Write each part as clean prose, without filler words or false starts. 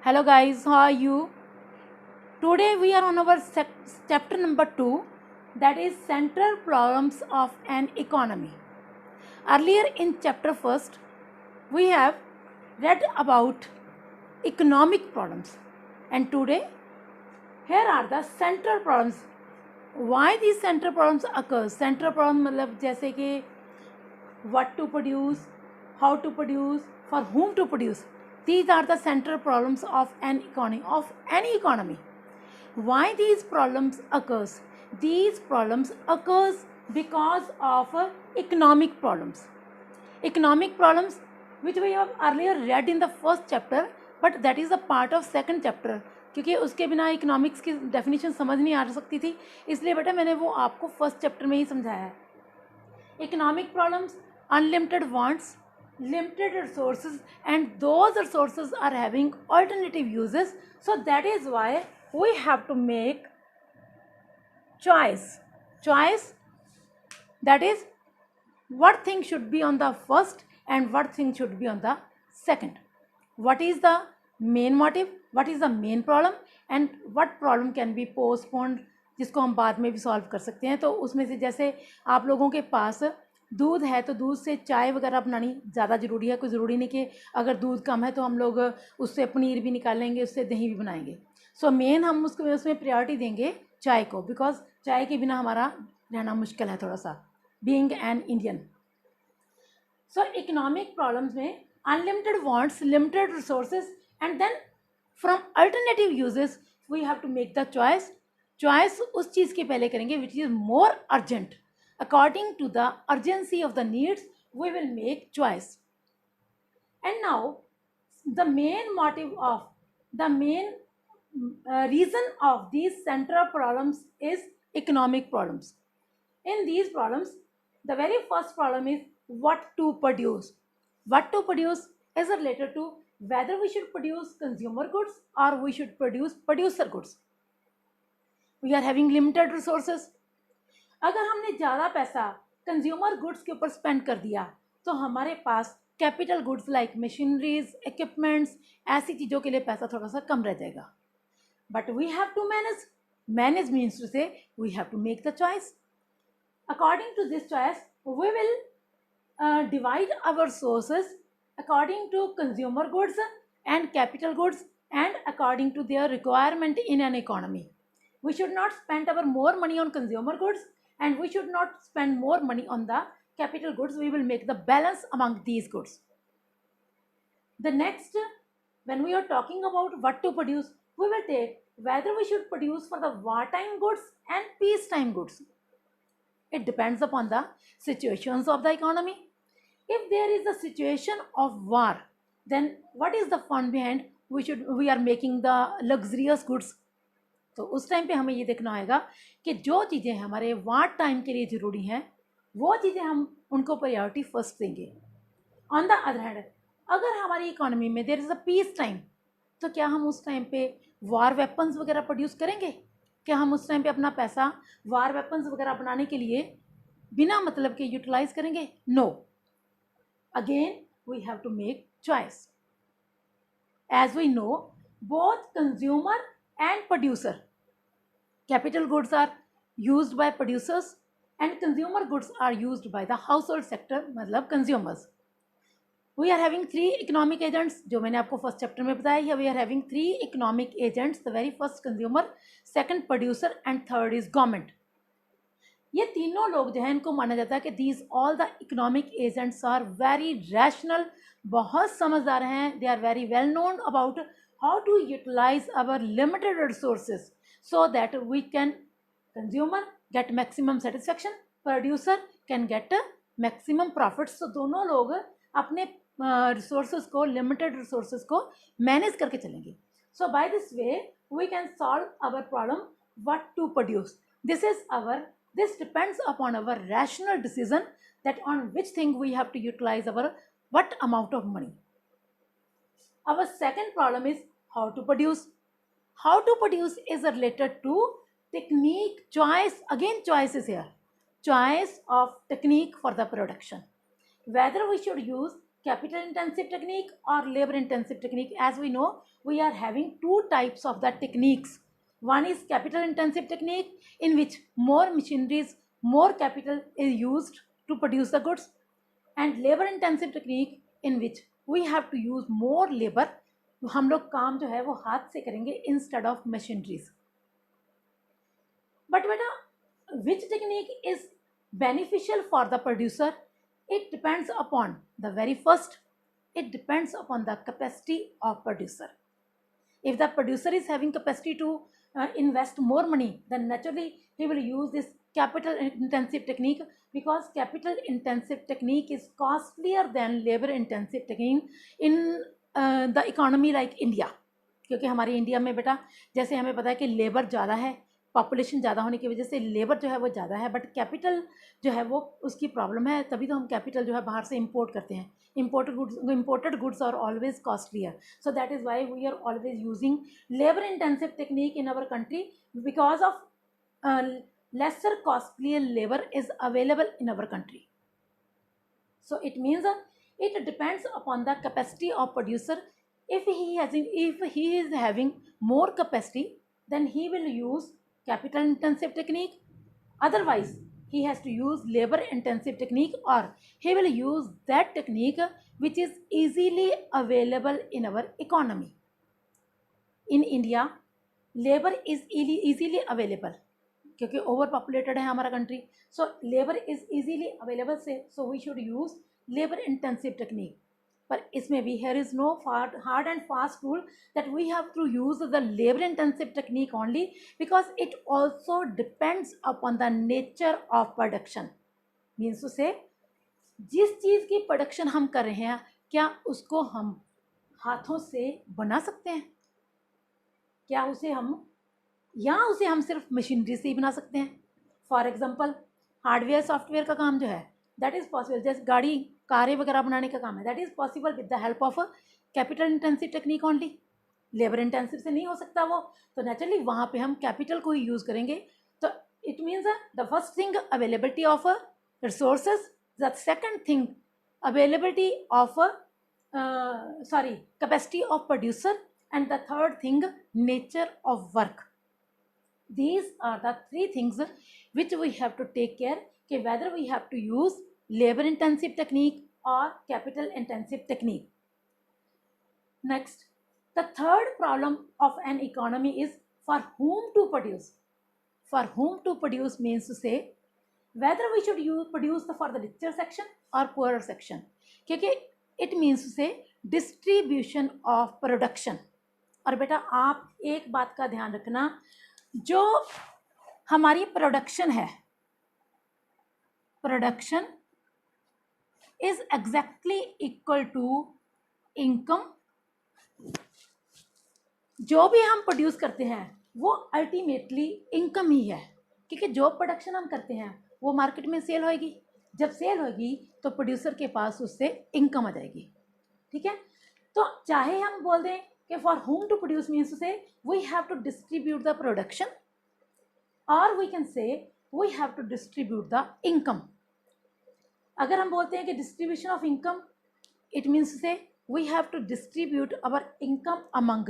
Hello guys, how are you? Today we are on our chapter number 2, that is central problems of an economy. Earlier in chapter 1st we have read about economic problems, and today here are the central problems. Why these central problems occur? Central problem मतलब जैसे कि what to produce, how to produce, for whom to produce. These are the central problems of an economy, of any economy. Why these problems occurs? These problems occurs because of economic problems. Economic problems which we have earlier read in the first chapter, but that is a part of second chapter, क्योंकि उसके बिना economics की definition समझ नहीं आ सकती थी, इसलिए बेटा मैंने वो आपको फर्स्ट चैप्टर में ही समझाया है. Economic problems, unlimited wants, limited resources, and those resources are having alternative uses. So that is why we have to make choice. Choice, that is what thing should be on the first and what thing should be on the second. What is the main motive, what is the main problem, and what problem can be postponed, जिसको हम बाद में भी solve कर सकते हैं. तो उसमें से जैसे आप लोगों के पास दूध है तो दूध से चाय वगैरह बनानी ज़्यादा ज़रूरी है. कोई ज़रूरी नहीं कि अगर दूध कम है तो हम लोग उससे पनीर भी निकालेंगे, उससे दही भी बनाएंगे. सो मेन हम उसमें प्रायोरिटी देंगे चाय को, बिकॉज चाय के बिना हमारा रहना मुश्किल है थोड़ा सा, being an Indian. So economic problems में unlimited wants, limited resources, and then from alternative uses we have to make the choice. Choice उस चीज़ के पहले करेंगे which is more urgent. According to the urgency of the needs, we will make choice. And now, the main motive of the main reason of these central problems is economic problems. In these problems, the very first problem is what to produce. What to produce is related to whether we should produce consumer goods or we should produce producer goods. We are having limited resources. अगर हमने ज़्यादा पैसा consumer goods के ऊपर spend कर दिया तो हमारे पास capital goods like machineries, equipments, ऐसी चीज़ों के लिए पैसा थोड़ा सा कम रह जाएगा. But we have to manage means to say we have to make the choice. According to this choice we will divide our sources according to consumer goods and capital goods and according to their requirement in an economy. We should not spend our more money on consumer goods and we should not spend more money on the capital goods. We will make the balance among these goods. The next, when we are talking about what to produce, we will take whether we should produce for the wartime goods and peacetime goods. It depends upon the situations of the economy. If there is a situation of war, then what is the fund behind we are making the luxurious goods. तो उस time पे हमें ये देखना होगा कि जो चीज़ें हमारे वार टाइम के लिए ज़रूरी हैं वो चीज़ें हम उनको प्रायोरिटी फर्स्ट देंगे. ऑन द अदर हैंड, अगर हमारी इकोनॉमी में there is a peace time, तो क्या हम उस टाइम पे वार वेपन्स वगैरह प्रोड्यूस करेंगे? क्या हम उस टाइम पे अपना पैसा वार वेपन्स वगैरह बनाने के लिए बिना मतलब के यूटिलाइज करेंगे? No. Again we have to make choice. As we know, both consumer and producer, capital goods are used by producers and consumer goods are used by the household sector, मतलब consumers. We are having three economic agents, जो मैंने आपको first chapter में बताया है. We are having three economic agents. The very first consumer, second producer and third is government. ये तीनों लोग जो है इनको माना जाता है कि these all the economic agents are very rational, बहुत समझदार हैं. They are very well known about how to utilize our limited resources so that we can consumer get maximum satisfaction, producer can get maximum profits. So दोनों लोग अपने resources को, limited resources को manage करके चलेंगे. So by this way we can solve our problem what to produce. This depends upon our rational decision that on which thing we have to utilize our what amount of money. Our second problem is how to produce. How to produce is related to technique, choice. Again, choice is here. Choice of technique for the production. Whether we should use capital intensive technique or labor intensive technique? As we know, we are having two types of the techniques. One is capital intensive technique, in which more machineries, more capital is used to produce the goods, and labor intensive technique, in which we have to use more labor. हम लोग काम जो है वो हाथ से करेंगे instead of machineries. But beta, which technique is beneficial for the producer? It depends upon the very first, it depends upon the capacity of producer. If the producer is having capacity to invest more money, then naturally he will use this capital intensive technique, because capital intensive technique is costlier than labor intensive technique in the economy like India. क्योंकि हमारे India में बेटा जैसे हमें पता है कि labour ज़्यादा है, पॉपुलेशन ज़्यादा होने की वजह से लेबर जो है वो ज़्यादा है, बट कैपिटल जो है वो उसकी प्रॉब्लम है, तभी तो हम कैपिटल जो है बाहर से इंपोर्ट करते हैं. Imported goods are always costlier, so that is why we are always using labor intensive technique in our country, because of lesser costly labor is available in our country. So it means it depends upon the capacity of producer. If he is having more capacity, then he will use capital intensive technique. Otherwise, he has to use labor intensive technique, or he will use that technique which is easily available in our economy. In India, labor is easily available क्योंकि over populated है हमारा country. So labour is easily available से, so we should use labour intensive technique. पर इसमें भी here is no hard and fast rule that we have to use the labor intensive technique only, because it also depends upon the nature of production. Means to say, जिस चीज़ की production हम कर रहे हैं क्या उसको हम हाथों से बना सकते हैं, क्या उसे हम सिर्फ मशीनरी से ही बना सकते हैं. फॉर एग्जांपल हार्डवेयर सॉफ्टवेयर का काम जो है दैट इज़ पॉसिबल, जैसे गाड़ी कारें वगैरह बनाने का काम है, that is possible with the help of capital intensive technique only. Labour intensive से नहीं हो सकता वो, तो नेचुरली वहाँ पे हम कैपिटल को ही यूज़ करेंगे. तो it means the first thing availability of resources, the second thing availability of capacity of producer, and the third thing nature of work. These are the three things which we have to take care कि whether we have to use labor intensive technique or capital intensive technique. Next, the third problem of an economy is for whom to produce. For whom to produce means to say whether we should produce for the richer section or poorer section, क्योंकि it means to say distribution of production. और बेटा आप एक बात का ध्यान रखना, जो हमारी प्रोडक्शन है, production is exactly equal to income. जो भी हम प्रोड्यूस करते हैं वो अल्टीमेटली इनकम ही है, क्योंकि जो प्रोडक्शन हम करते हैं वो मार्केट में सेल होएगी. जब सेल होगी तो प्रोड्यूसर के पास उससे इनकम आ जाएगी. ठीक है, तो चाहे हम बोल दें कि for whom to produce means to say we have to distribute the production, और we can say we have to distribute the income. अगर हम बोलते हैं कि distribution of income, it means say we have to distribute our income among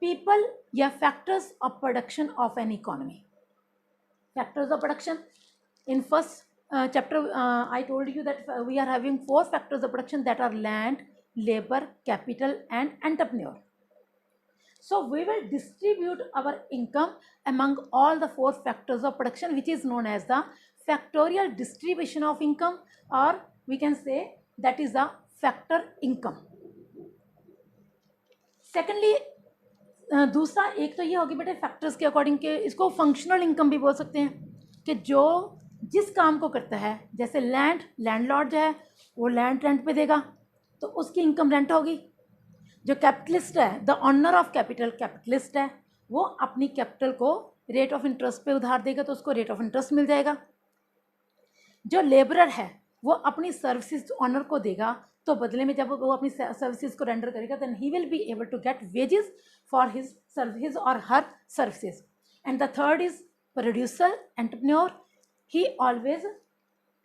people या factors of production of an economy. Factors of production in first chapter I told you that we are having 4 factors of production, that are land, labor, capital and entrepreneur. So we will distribute our income among all the 4 factors of production, which is known as the factorial distribution of income, or we can say that is the factor income. Secondly, दूसरा एक तो ये होगी बेटे factors के according के, इसको functional income भी बोल सकते हैं कि जो जिस काम को करता है, जैसे लैंडलॉर्ड जो है वो लैंड रेंट पे देगा तो उसकी इनकम रेंट होगी. जो कैपिटलिस्ट है, the owner of capital capitalist है, वो अपनी कैपिटल को रेट ऑफ इंटरेस्ट पे उधार देगा तो उसको रेट ऑफ इंटरेस्ट मिल जाएगा. जो लेबरर है वो अपनी सर्विसेज ऑनर को देगा, तो बदले में जब वो अपनी सर्विसेज को रेंडर करेगा then he will be able to get wages for his और her services. And the third is producer entrepreneur. He always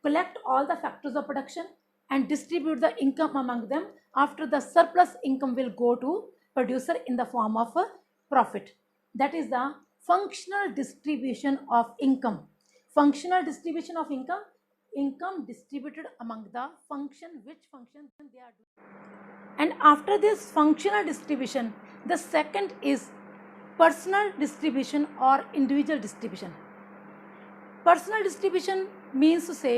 collect all the factors of production and distribute the income among them. After the surplus income will go to producer in the form of a profit. That is the functional distribution of income. Functional distribution of income, income distributed among the function, which function they are doing. And after this functional distribution, the second is personal distribution or individual distribution. Personal distribution means to say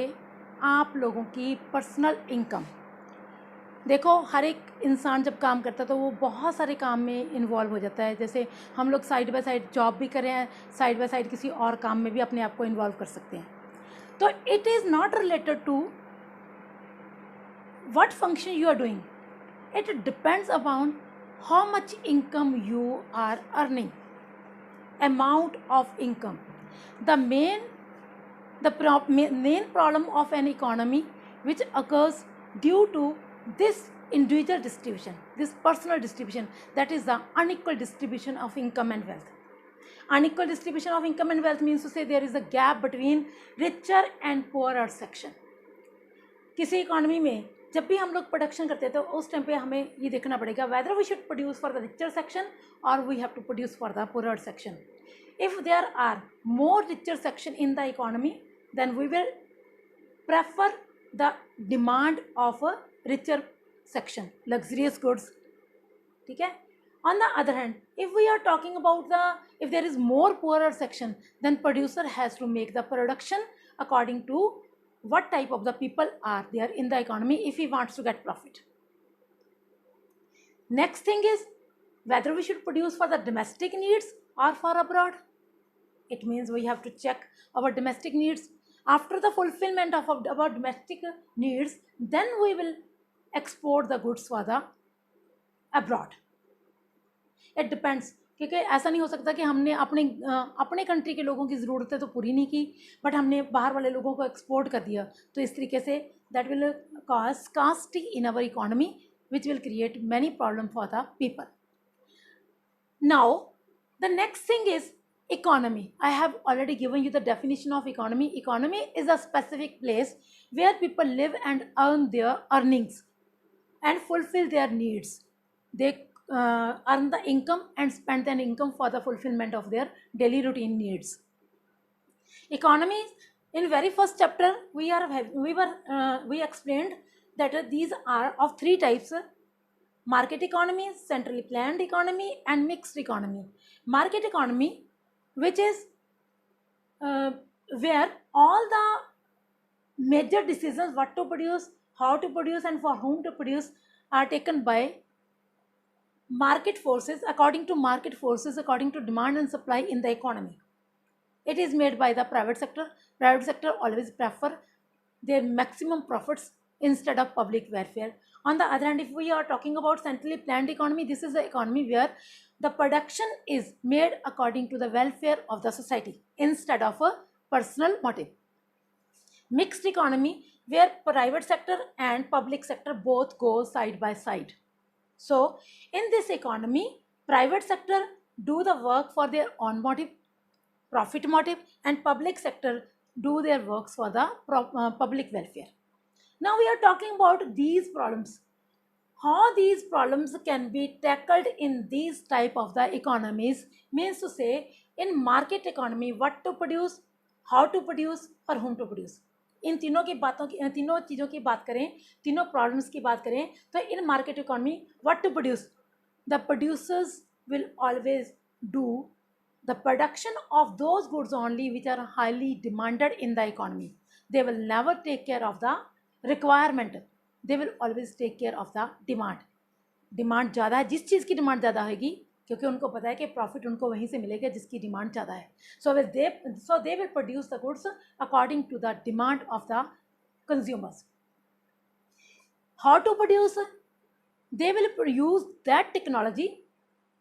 आप लोगों की personal income. देखो, हर एक इंसान जब काम करता है तो वो बहुत सारे काम में इन्वॉल्व हो जाता है. जैसे हम लोग साइड बाय साइड जॉब भी कर रहे हैं, साइड बाय साइड किसी और काम में भी अपने आप को इन्वॉल्व कर सकते हैं. तो it is not related to what function you are doing. It depends upon how much income you are earning, amount of income. The main problem of an economy which occurs due to this individual distribution, this personal distribution, that is the unequal distribution of income and wealth. Unequal distribution of income and wealth means to say there is a gap between richer and poorer section. किसी economy में जब भी हम लोग production करते हैं तो उस टाइम पे हमें ये देखना पड़ेगा whether we should produce for the richer section or we have to produce for the poorer section. If there are more richer section in the economy, then we will prefer the demand of a richer section, luxurious goods. ठीक है. On the other hand, if we are talking about if there is more poorer section, then producer has to make the production according to what type of the people are there in the economy if he wants to get profit. Next thing is whether we should produce for the domestic needs or for abroad. It means we have to check our domestic needs. After the fulfillment of our domestic needs, then we will export the goods for the abroad. It depends, क्योंकि ऐसा नहीं हो सकता कि हमने अपने country के लोगों की ज़रूरतें तो पूरी नहीं की बट हमने बाहर वाले लोगों को एक्सपोर्ट कर दिया. तो इस तरीके से that will cause scarcity in our economy which will create many problem for the people. Now the next thing is economy. I have already given you the definition of economy. Economy is a specific place where people live and earn their earnings and fulfill their needs. They earn the income and spend the income for the fulfillment of their daily routine needs. Economy, in very first chapter we explained that these are of three types: market economy, centrally planned economy, and mixed economy. Market economy, which is where all the major decisions, what to produce, how to produce, and for whom to produce, are taken by market forces, according to market forces, according to demand and supply in the economy. It is made by the private sector. Private sector always prefer their maximum profits instead of public welfare. On the other hand, if we are talking about centrally planned economy, this is the economy where the production is made according to the welfare of the society instead of a personal motive. Mixed economy, where private sector and public sector both go side by side. So in this economy, private sector do the work for their own motive, profit motive, and public sector do their works for the public welfare. Now we are talking about these problems. How these problems can be tackled in these type of the economies means to say, in market economy, what to produce, how to produce, for whom to produce. इन तीनों चीज़ों की बात करें, तीनों problems की बात करें, तो in market economy what to produce, the producers will always do the production of those goods only which are highly demanded in the economy. They will never take care of the requirement, they will always take care of the demand. Demand ज़्यादा है, जिस चीज़ की demand ज़्यादा होगी, क्योंकि उनको पता है कि प्रॉफिट उनको वहीं से मिलेगा जिसकी डिमांड ज़्यादा है. So they will produce the goods according to the demand of the consumers. How to produce, they will use that technology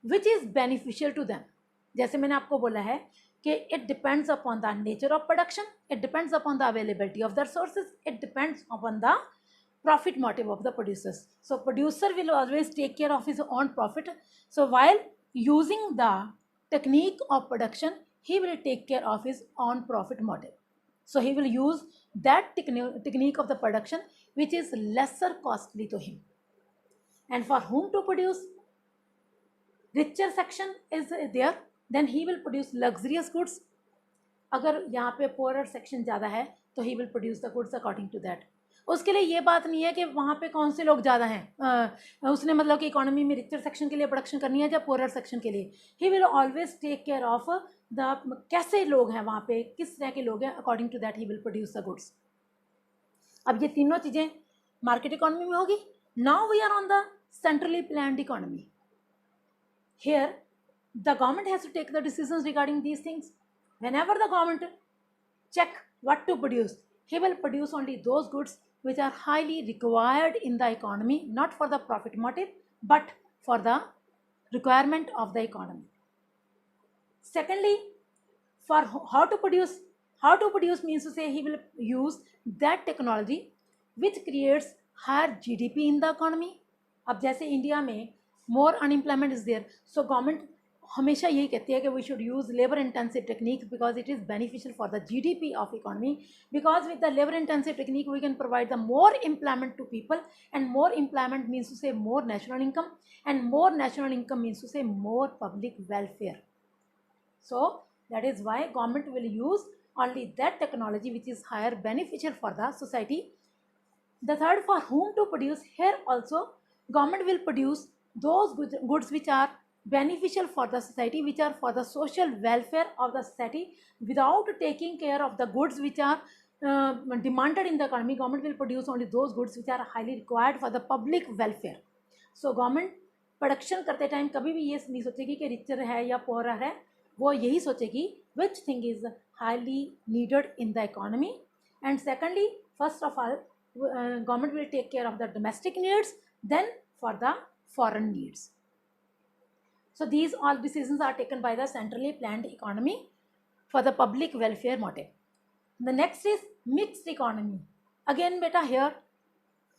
which is beneficial to them. जैसे मैंने आपको बोला है कि it depends upon the nature of production, it depends upon the availability of the resources, it depends upon the profit motive of the producers. So producer will always take care of his own profit. So while using the technique of production, he will take care of his own profit motive. So he will use that technique of the production which is lesser costly to him. And for whom to produce, richer section is there, then he will produce luxurious goods. अगर यहाँ पे poorer section ज़्यादा है तो he will produce the goods according to that. उसके लिए ये बात नहीं है कि वहाँ पे कौन से लोग ज़्यादा हैं, उसने मतलब कि इकोनॉमी में रिचर सेक्शन के लिए प्रोडक्शन करनी है या पोरर सेक्शन के लिए. He will always take care of the कैसे लोग हैं वहाँ पे, किस तरह के लोग हैं, according to that he will produce the goods. अब ये तीनों चीज़ें मार्केट इकोनॉमी में होगी. Now we are on the centrally planned economy. Here the government has to take the decisions regarding these things. Whenever the government check what to produce, he will produce only those goods which are highly required in the economy, not for the profit motive but for the requirement of the economy. Secondly, for how to produce means to say he will use that technology which creates higher GDP in the economy. अब जैसे India में more unemployment is there, so government हमेशा यही कहती है कि we should use labor intensive techniques because it is beneficial for the GDP of economy, because with the labor intensive technique we can provide the more employment to people, and more employment means to say more national income, and more national income means to say more public welfare. So that is why government will use only that technology which is higher beneficial for the society. The third, for whom to produce, here also government will produce those goods which are beneficial for the society, which are for the social welfare of the society, without taking care of the goods which are demanded in the economy. Government will produce only those goods which are highly required for the public welfare. So government production करते time कभी भी ये नहीं सोचेगी कि richer है या poor है, वो यही सोचेगी which thing is highly needed in the economy. And secondly, first of all, government will take care of the domestic needs, then for the foreign needs. So these all decisions are taken by the centrally planned economy for the public welfare motive. The next is mixed economy. Again बेटा here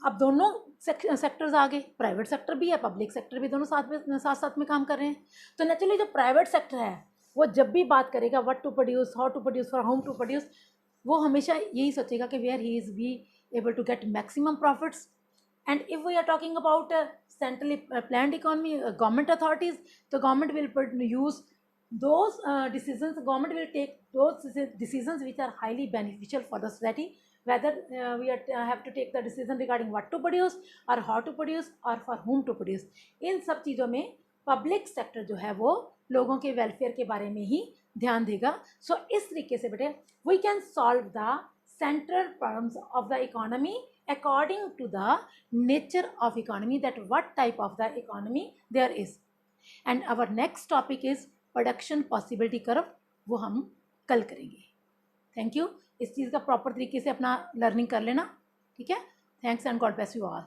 अब दोनों sectors आ गए, private sector भी है, public sector भी, दोनों साथ में काम कर रहे हैं. तो नेचुरली जो प्राइवेट सेक्टर है वो जब भी बात करेगा what to produce, how to produce, for whom to produce, वो हमेशा यही सोचेगा कि where he is be able to get maximum profits. And if we are talking about centrally planned economy, government authorities, the government will use those decisions. Government will take those decisions which are highly beneficial for the society. Whether we have to take the decision regarding what to produce or how to produce or for whom to produce. इन सब चीज़ों में public sector जो है वो लोगों के welfare के बारे में ही ध्यान देगा. सो इस तरीके से बेटे we can solve the central problems of the economy according to the nature of economy, that what type of the economy there is. And our next topic is production possibility curve, वो हम कल करेंगे. Thank you. इस चीज़ का proper तरीके से अपना learning कर लेना, ठीक है. Thanks and God bless you all.